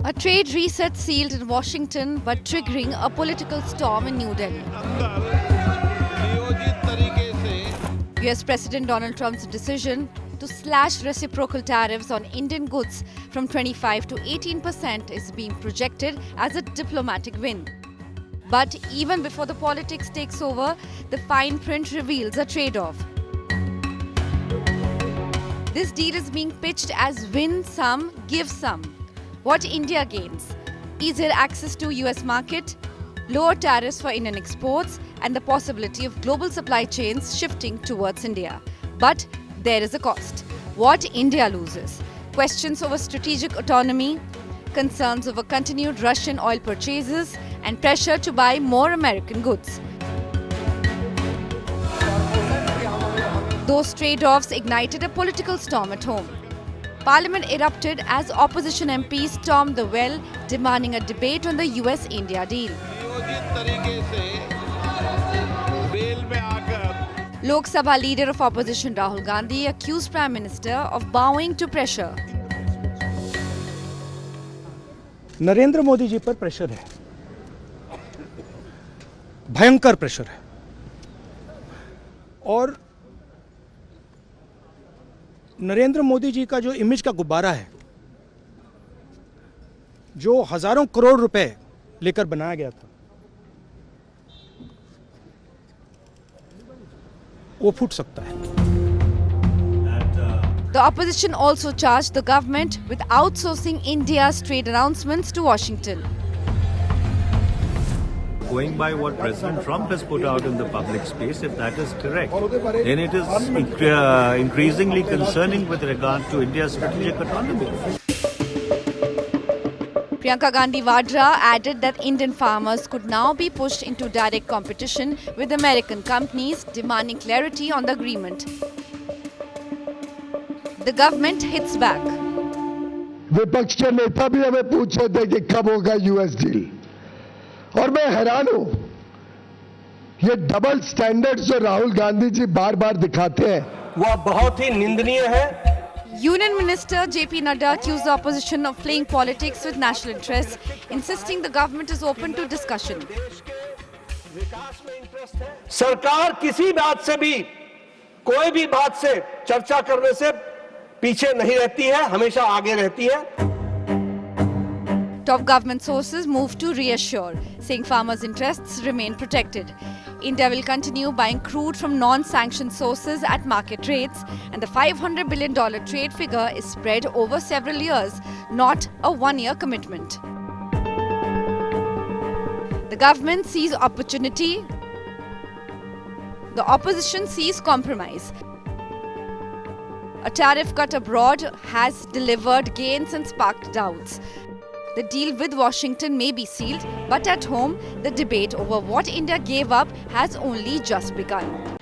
A trade reset sealed in Washington but triggering a political storm in New Delhi. US President Donald Trump's decision to slash reciprocal tariffs on Indian goods from 25 to 18% is being projected as a diplomatic win. But even before the politics takes over, the fine print reveals a trade-off. This deal is being pitched as win some, give some. What India gains? Easier access to US market, lower tariffs for Indian exports, and the possibility of global supply chains shifting towards India. But there is a cost. What India loses? Questions over strategic autonomy, concerns over continued Russian oil purchases, and pressure to buy more American goods. Those trade-offs ignited a political storm at home. Parliament erupted as opposition MPs stormed the well, demanding a debate on the US-India deal. Lok Sabha leader of opposition Rahul Gandhi accused Prime Minister of bowing to pressure. Narendra Modi ji पर pressure है, भयंकर pressure है और नरेंद्र मोदी जी का जो image का गुब्बारा है, जो हजारों करोड़ रुपए लेकर बनाया गया था, वो फूट सकता है। The opposition also charged the government with outsourcing India's trade announcements to Washington. Going by what President Trump has put out in the public space, if that is correct, then it is increasingly concerning with regard to India's strategic autonomy. Priyanka Gandhi Vadra added that Indian farmers could now be pushed into direct competition with American companies, demanding clarity on the agreement. The government hits back. विपक्ष के नेता भी हमें पूछ रहे थे कि कब होगा यूएस डील, और मैं हैरान हूं, ये डबल स्टैंडर्ड्स जो राहुल गांधी जी बार बार दिखाते हैं वह बहुत ही निंदनीय है। Union Minister JP Nadda accused the opposition of playing politics with national interests, insisting the government is open to discussion. सरकार किसी बात से भी, कोई भी बात से चर्चा करने से पीछे नहीं रहती है, हमेशा आगे रहती है। Top government sources moved to reassure, saying farmers' interests remain protected. India will continue buying crude from non-sanctioned sources at market rates, and the $500 billion trade figure is spread over several years, not a one-year commitment. The government sees opportunity. The opposition sees compromise. A tariff cut abroad has delivered gains and sparked doubts. The deal with Washington may be sealed, but at home, the debate over what India gave up has only just begun.